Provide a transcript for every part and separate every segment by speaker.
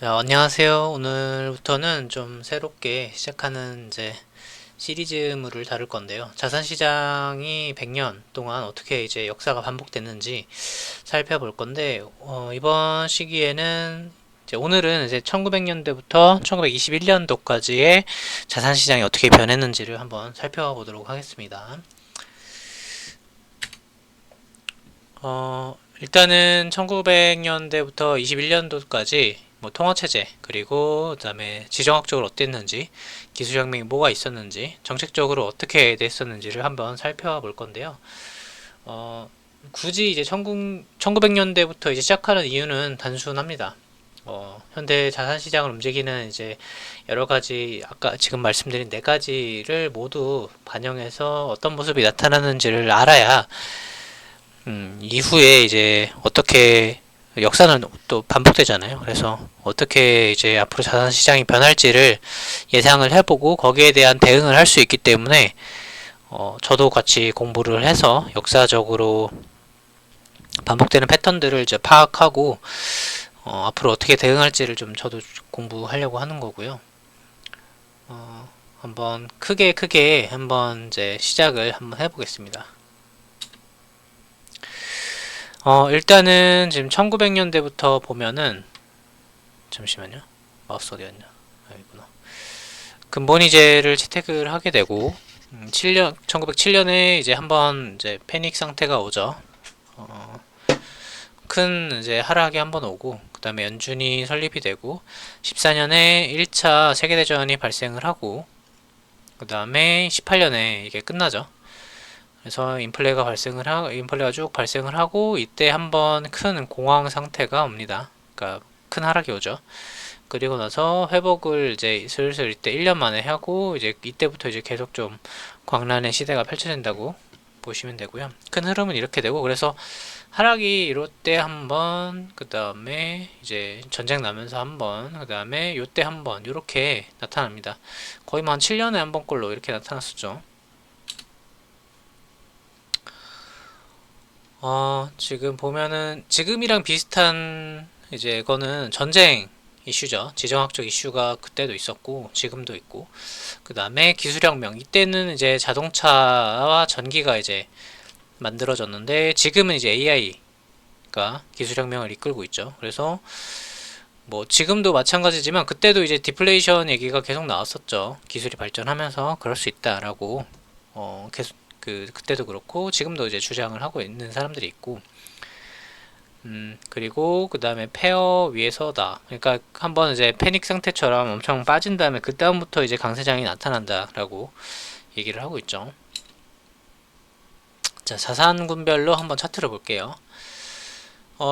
Speaker 1: 자, 안녕하세요. 오늘부터는 좀 새롭게 시작하는 이제 시리즈물을 다룰 건데요. 자산시장이 100년 동안 어떻게 이제 역사가 반복됐는지 살펴볼 건데, 이번 시기에는 이제 오늘은 이제 1900년대부터 1921년도까지의 자산시장이 어떻게 변했는지를 한번 살펴보도록 하겠습니다. 일단은 1900년대부터 21년도까지 뭐 통화체제, 그리고 그다음에 지정학적으로 어땠는지, 기술혁명이 뭐가 있었는지, 정책적으로 어떻게 됐었는지를 한번 살펴볼 건데요. 어, 굳이 이제 1900년대부터 이제 시작하는 이유는 단순합니다. 현대 자산시장을 움직이는 이제 여러 가지, 아까 지금 말씀드린 네 가지를 모두 반영해서 어떤 모습이 나타나는지를 알아야 이후에 이제 어떻게 역사는 또 반복되잖아요. 그래서 어떻게 이제 앞으로 자산시장이 변할지를 예상을 해보고 거기에 대한 대응을 할 수 있기 때문에 저도 같이 공부를 해서 역사적으로 반복되는 패턴들을 이제 파악하고 앞으로 어떻게 대응할지를 좀 저도 공부하려고 하는 거고요. 한번 크게 한번 이제 시작을 한번 해보겠습니다. 일단은 지금 1900년대부터 보면은, 잠시만요. 마우스 어디 갔냐? 여기구나. 근본이제를 채택을 하게 되고, 1907년에 이제 한번 이제 패닉 상태가 오죠. 어, 큰 이제 하락이 한번 오고, 그 다음에 연준이 설립이 되고, 14년에 1차 세계대전이 발생을 하고, 그 다음에 18년에 이게 끝나죠. 그래서 인플레가 쭉 발생을 하고, 이때 한번 큰 공황 상태가 옵니다. 그러니까 큰 하락이 오죠. 그리고 나서 회복을 이제 슬슬 이때 1년 만에 하고, 이제 이때부터 이제 계속 좀 광란의 시대가 펼쳐진다고 보시면 되고요. 큰 흐름은 이렇게 되고, 그래서 하락이 이럴 때 한 번, 그 다음에 이제 전쟁 나면서 한 번, 그 다음에 요때 한 번, 이렇게 나타납니다. 거의 뭐 한 7년에 한 번꼴로 이렇게 나타났었죠. 지금 보면은 지금이랑 비슷한 이제 거는 전쟁 이슈죠. 지정학적 이슈가 그때도 있었고 지금도 있고, 그 다음에 기술혁명, 이때는 이제 자동차와 전기가 이제 만들어졌는데, 지금은 이제 AI가 기술혁명을 이끌고 있죠. 그래서 뭐 지금도 마찬가지지만 그때도 이제 디플레이션 얘기가 계속 나왔었죠. 기술이 발전하면서 그럴 수 있다라고 계속 그때도 그렇고 지금도 이제 주장을 하고 있는 사람들이 있고, 그리고 그 다음에 페어 위에서다. 그러니까 한번 이제 패닉 상태처럼 엄청 빠진 다음에 그 다음부터 이제 강세장이 나타난다라고 얘기를 하고 있죠. 자, 자산군별로 한번 차트를 볼게요.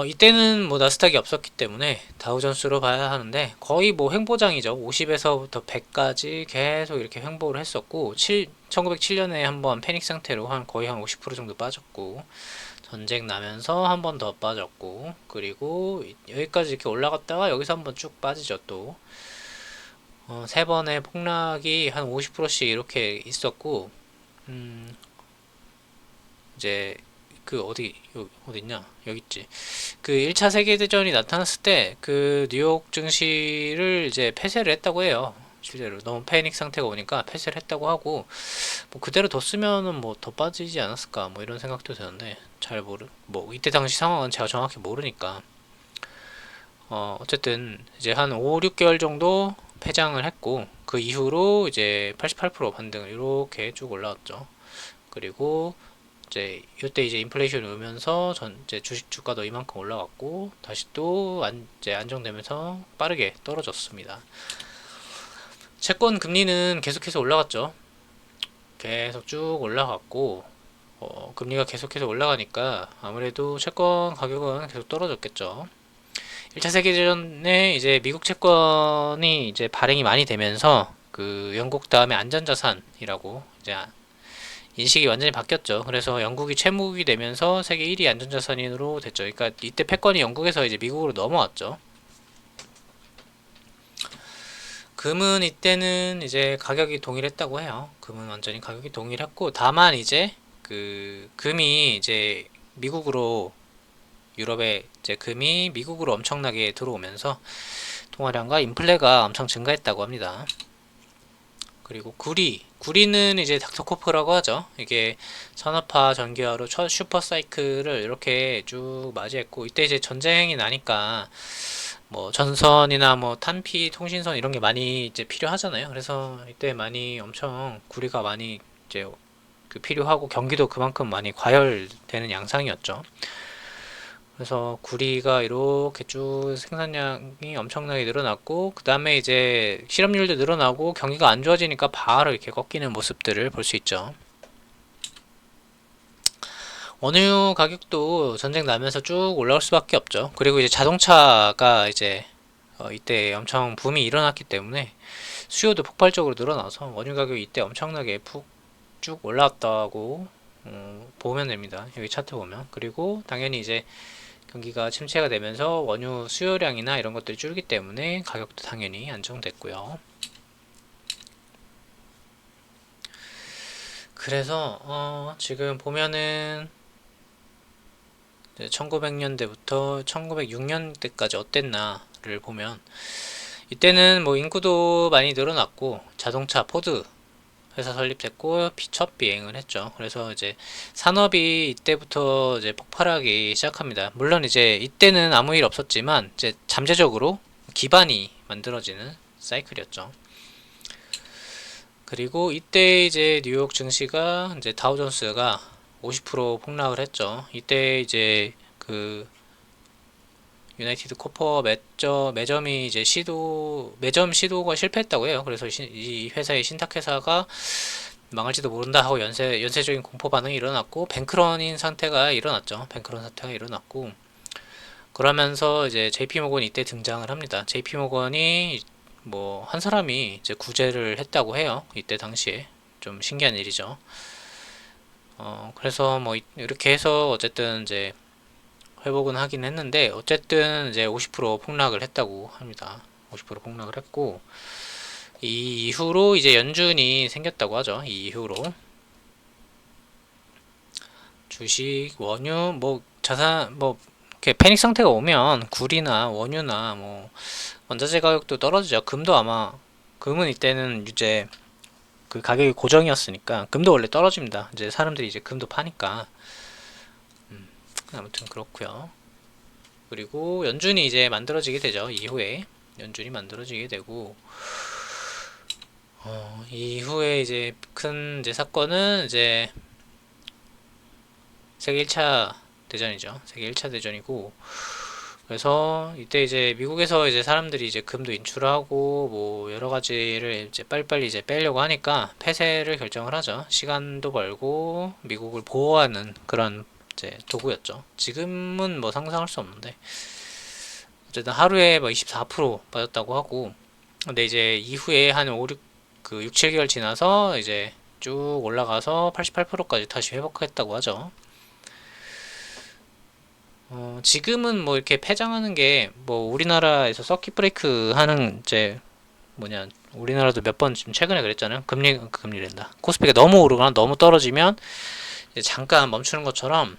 Speaker 1: 이때는 뭐 나스닥이 없었기 때문에 다우존스로 봐야 하는데, 거의 뭐 횡보장이죠. 50에서부터 100까지 계속 이렇게 횡보를 했었고, 1907년에 한번 패닉 상태로 거의 한 50% 정도 빠졌고, 전쟁 나면서 한 번 더 빠졌고, 그리고 여기까지 이렇게 올라갔다가 여기서 한번 쭉 빠지죠. 또 세 번의 폭락이 한 50%씩 이렇게 있었고, 음, 이제 그 어디 있냐, 여기 있지. 그 1차 세계대전이 나타났을 때 그 뉴욕 증시를 이제 폐쇄를 했다고 해요. 실제로 너무 패닉 상태가 오니까 폐쇄를 했다고 하고, 뭐 그대로 뒀으면은 뭐 더 빠지지 않았을까, 뭐 이런 생각도 드는데, 뭐 이때 당시 상황은 제가 정확히 모르니까. 어쨌든 이제 한 5, 6개월 정도 폐장을 했고, 그 이후로 이제 88% 반등을 이렇게 쭉 올라왔죠. 그리고 이때 이제 인플레이션이 오면서 이제 주식 주가도 이만큼 올라갔고, 다시 또 이제 안정되면서 빠르게 떨어졌습니다. 채권 금리는 계속해서 올라갔죠. 계속 쭉 올라갔고, 금리가 계속해서 올라가니까 아무래도 채권 가격은 계속 떨어졌겠죠. 1차 세계대전에 이제 미국 채권이 이제 발행이 많이 되면서 그 영국 다음에 안전자산이라고 이제 인식이 완전히 바뀌었죠. 그래서 영국이 채무국이 되면서 세계 1위 안전자산인으로 됐죠. 그러니까 이때 패권이 영국에서 이제 미국으로 넘어왔죠. 금은 이때는 이제 가격이 동일했다고 해요. 금은 완전히 가격이 동일했고, 다만 이제 그 금이 이제 미국으로 유럽에 이제 금이 미국으로 엄청나게 들어오면서 통화량과 인플레가 엄청 증가했다고 합니다. 그리고 구리는 이제 닥터코프라고 하죠. 이게 산업화 전기화로 첫 슈퍼사이클을 이렇게 쭉 맞이했고, 이때 이제 전쟁이 나니까 뭐 전선이나 뭐 탄피 통신선 이런 게 많이 이제 필요하잖아요. 그래서 이때 많이 엄청 구리가 많이 이제 그 필요하고 경기도 그만큼 많이 과열되는 양상이었죠. 그래서 구리가 이렇게 쭉 생산량이 엄청나게 늘어났고, 그 다음에 이제 실업률도 늘어나고 경기가 안 좋아지니까 바로 이렇게 꺾이는 모습들을 볼 수 있죠. 원유 가격도 전쟁 나면서 쭉 올라올 수밖에 없죠. 그리고 이제 자동차가 이제 이때 엄청 붐이 일어났기 때문에 수요도 폭발적으로 늘어나서 원유 가격이 이때 엄청나게 푹 쭉 올라왔다고 보면 됩니다. 여기 차트 보면. 그리고 당연히 이제 경기가 침체가 되면서 원유 수요량이나 이런 것들이 줄기 때문에 가격도 당연히 안정됐고요. 그래서 지금 보면은 1900년대부터 1906년대까지 어땠나를 보면, 이때는 뭐 인구도 많이 늘어났고 자동차 포드 회사 설립됐고 첫 비행을 했죠. 그래서 이제 산업이 이때부터 이제 폭발하기 시작합니다. 물론 이제 이때는 아무 일 없었지만 이제 잠재적으로 기반이 만들어지는 사이클이었죠. 그리고 이때 이제 뉴욕 증시가 이제 다우존스가 50% 폭락을 했죠. 이때 이제 그 유나이티드 코퍼 매점이 이제 매점 시도가 실패했다고 해요. 그래서 이 회사의 신탁회사가 망할지도 모른다 하고 연쇄적인 공포 반응이 일어났고, 뱅크런인 상태가 일어났죠. 뱅크런 사태가 일어났고, 그러면서 이제 JP모건이 이때 등장을 합니다. JP모건이 뭐 한 사람이 이제 구제를 했다고 해요. 이때 당시에 좀 신기한 일이죠. 그래서 뭐 이렇게 해서 어쨌든 이제 회복은 하긴 했는데, 어쨌든 이제 50% 폭락을 했다고 합니다. 50% 폭락을 했고, 이 이후로 이제 연준이 생겼다고 하죠. 이 이후로 주식, 원유, 뭐 자산, 뭐 이렇게 패닉 상태가 오면 구리나 원유나 뭐 원자재 가격도 떨어지죠. 금은 이때는 이제 그 가격이 고정이었으니까 금도 원래 떨어집니다. 이제 사람들이 이제 금도 파니까. 아무튼 그렇고요. 그리고 연준이 이제 만들어지게 되죠. 이후에 연준이 만들어지게 되고, 이후에 이제 큰 이제 사건은 이제 세계 1차 대전이죠. 세계 1차 대전이고, 그래서 이때 이제 미국에서 이제 사람들이 이제 금도 인출하고 뭐 여러 가지를 이제 빨리빨리 이제 빼려고 하니까 폐쇄를 결정을 하죠. 시간도 벌고 미국을 보호하는 그런 이제 도구였죠. 지금은 뭐 상상할 수 없는데, 어쨌든 하루에 뭐 24% 빠졌다고 하고, 근데 이제 이후에 한 6, 7개월 지나서 이제 쭉 올라가서 88%까지 다시 회복했다고 하죠. 지금은 뭐 이렇게 폐장하는 게 뭐 우리나라에서 서킷 브레이크 하는 이제 우리나라도 몇 번 지금 최근에 그랬잖아요. 금리랜다. 코스피가 너무 오르거나 너무 떨어지면 이제 잠깐 멈추는 것처럼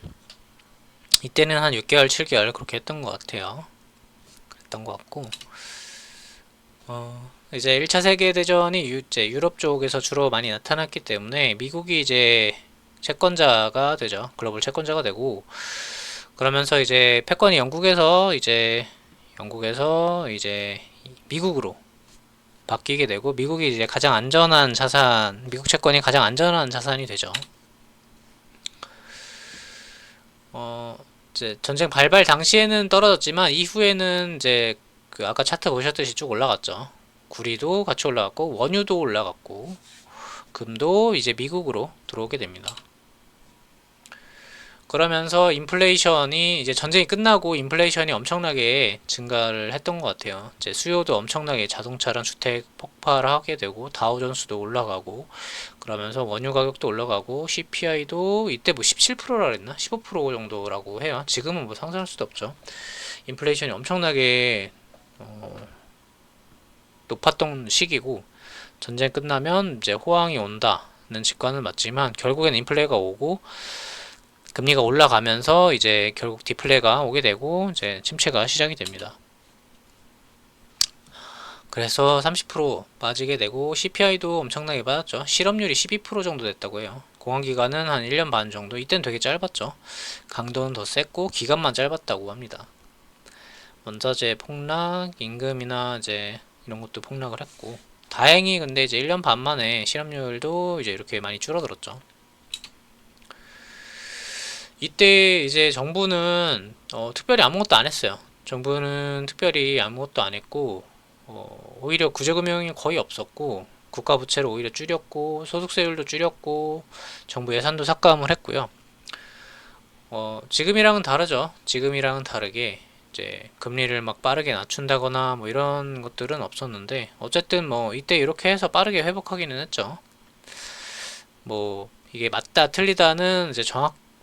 Speaker 1: 이때는 한 6개월, 7개월 그렇게 했던 것 같아요. 그랬던 것 같고, 이제 1차 세계대전이 이제 유럽 쪽에서 주로 많이 나타났기 때문에 미국이 이제 채권자가 되죠. 글로벌 채권자가 되고, 그러면서 이제 패권이 영국에서 이제 미국으로 바뀌게 되고, 미국이 이제 가장 안전한 자산, 미국 채권이 가장 안전한 자산이 되죠. 이제 전쟁 발발 당시에는 떨어졌지만 이후에는 이제 그 아까 차트 보셨듯이 쭉 올라갔죠. 구리도 같이 올라갔고 원유도 올라갔고 금도 이제 미국으로 들어오게 됩니다. 그러면서 인플레이션이 이제 전쟁이 끝나고 인플레이션이 엄청나게 증가를 했던 것 같아요. 이제 수요도 엄청나게 자동차랑 주택 폭발하게 되고 다우존스도 올라가고, 그러면서 원유 가격도 올라가고 CPI도 이때 뭐 17%라 그랬나? 15% 정도라고 해요. 지금은 뭐 상상할 수도 없죠. 인플레이션이 엄청나게 높았던 시기고, 전쟁 끝나면 이제 호황이 온다는 직관은 맞지만 결국엔 인플레가 오고 금리가 올라가면서 이제 결국 디플레가 오게 되고 이제 침체가 시작이 됩니다. 그래서 30% 빠지게 되고 CPI도 엄청나게 빠졌죠. 실업률이 12% 정도 됐다고 해요. 공황기간은 한 1년 반 정도. 이때는 되게 짧았죠. 강도는 더 셌고 기간만 짧았다고 합니다. 원자재 폭락, 임금이나 이제 이런 것도 폭락을 했고, 다행히 근데 이제 1년 반 만에 실업률도 이제 이렇게 많이 줄어들었죠. 이때 이제 정부는 특별히 아무것도 안 했어요. 정부는 특별히 아무것도 안 했고, 오히려 구제금융이 거의 없었고, 국가 부채를 오히려 줄였고, 소득세율도 줄였고, 정부 예산도 삭감을 했고요. 지금이랑은 다르죠. 지금이랑은 다르게 이제 금리를 막 빠르게 낮춘다거나 뭐 이런 것들은 없었는데, 어쨌든 뭐 이때 이렇게 해서 빠르게 회복하기는 했죠. 뭐 이게 맞다 틀리다는 이제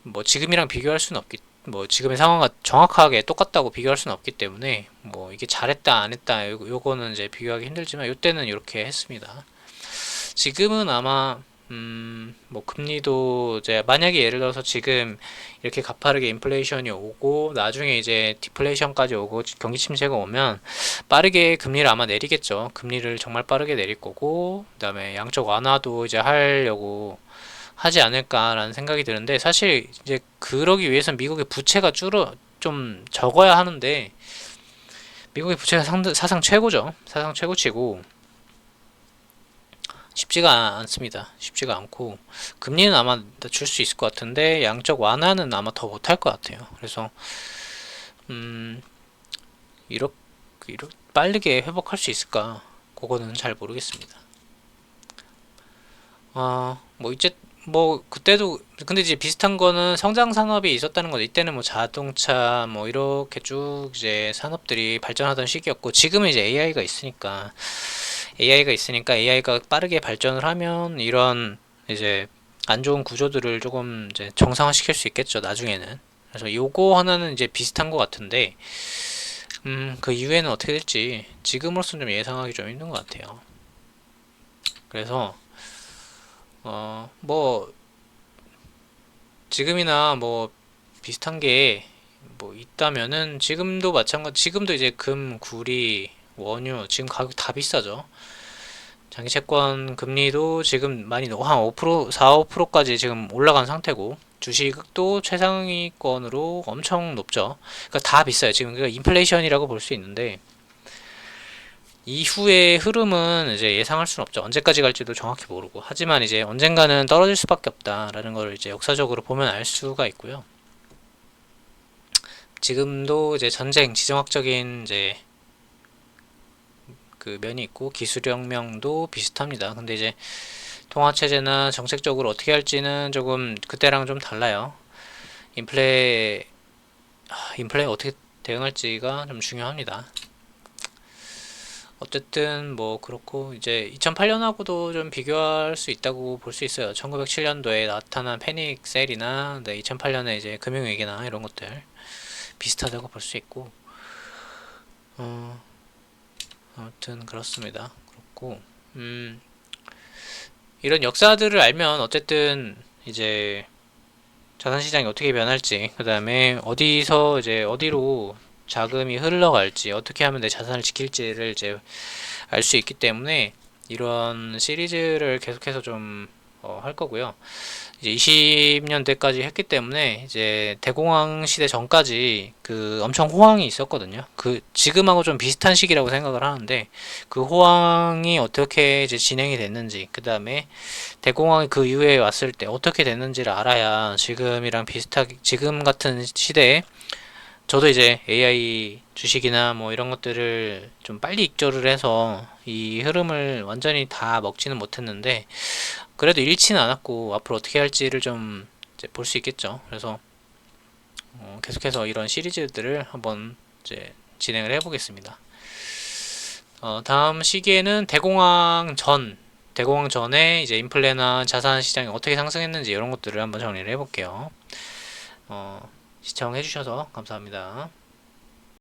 Speaker 1: 뭐 지금이랑 비교할 수는 없기, 뭐 지금의 상황과 정확하게 똑같다고 비교할 수는 없기 때문에 뭐 이게 잘했다 안 했다 요거는 이제 비교하기 힘들지만 요때는 이렇게 했습니다. 지금은 아마 뭐 금리도 이제 만약에 예를 들어서 지금 이렇게 가파르게 인플레이션이 오고 나중에 이제 디플레이션까지 오고 경기 침체가 오면 빠르게 금리를 아마 내리겠죠. 금리를 정말 빠르게 내릴 거고, 그다음에 양적 완화도 이제 하려고 하지 않을까라는 생각이 드는데, 사실 이제 그러기 위해선 미국의 부채가 좀 적어야 하는데, 미국의 부채가 사상 최고죠. 사상 최고치고 쉽지가 않습니다. 쉽지가 않고 금리는 아마 낮출 수 있을 것 같은데 양적 완화는 아마 더 못할 것 같아요. 그래서 이렇게 빠르게 회복할 수 있을까? 그거는 잘 모르겠습니다. 뭐 이제 뭐 그때도 근데 이제 비슷한 거는 성장 산업이 있었다는 거죠. 이때는 뭐 자동차 뭐 이렇게 쭉 이제 산업들이 발전하던 시기였고, 지금은 이제 AI가 빠르게 발전을 하면 이런 이제 안 좋은 구조들을 조금 이제 정상화시킬 수 있겠죠, 나중에는. 그래서 요거 하나는 이제 비슷한 것 같은데, 그 이후에는 어떻게 될지 지금으로서는 좀 예상하기 좀 힘든 것 같아요. 그래서 뭐 지금이나 뭐 비슷한 게 뭐 있다면은 지금도 지금도 이제 금, 구리, 원유 지금 가격 다 비싸죠. 장기 채권 금리도 지금 많이 한 5%, 4, 5%까지 지금 올라간 상태고, 주식도 최상위권으로 엄청 높죠. 그러니까 다 비싸요. 지금 그러니까 인플레이션이라고 볼 수 있는데, 이후의 흐름은 이제 예상할 수는 없죠. 언제까지 갈지도 정확히 모르고. 하지만 이제 언젠가는 떨어질 수밖에 없다라는 걸 이제 역사적으로 보면 알 수가 있고요. 지금도 이제 전쟁, 지정학적인 이제 그 면이 있고 기술혁명도 비슷합니다. 근데 이제 통화체제나 정책적으로 어떻게 할지는 조금 그때랑 좀 달라요. 인플레 어떻게 대응할지가 좀 중요합니다. 어쨌든 뭐 그렇고, 이제 2008년하고도 좀 비교할 수 있다고 볼 수 있어요. 1907년도에 나타난 패닉 셀이나 2008년에 이제 금융위기나 이런 것들 비슷하다고 볼 수 있고, 아무튼 그렇습니다. 그렇고 이런 역사들을 알면 어쨌든 이제 자산시장이 어떻게 변할지, 그 다음에 어디서 이제 어디로 자금이 흘러갈지, 어떻게 하면 내 자산을 지킬지를 이제 알 수 있기 때문에 이런 시리즈를 계속해서 좀 할 거고요. 이제 20년대까지 했기 때문에 이제 대공황 시대 전까지 그 엄청 호황이 있었거든요. 그 지금하고 좀 비슷한 시기라고 생각을 하는데, 그 호황이 어떻게 이제 진행이 됐는지, 그 다음에 대공황이 그 이후에 왔을 때 어떻게 됐는지를 알아야 지금이랑 비슷하게, 지금 같은 시대에 저도 이제 AI 주식이나 뭐 이런 것들을 좀 빨리 익절을 해서 이 흐름을 완전히 다 먹지는 못했는데, 그래도 잃지는 않았고 앞으로 어떻게 할지를 좀 볼 수 있겠죠. 그래서 계속해서 이런 시리즈들을 한번 이제 진행을 해보겠습니다. 다음 시기에는 대공황 전에 이제 인플레나 자산 시장이 어떻게 상승했는지 이런 것들을 한번 정리를 해볼게요. 시청해주셔서 감사합니다.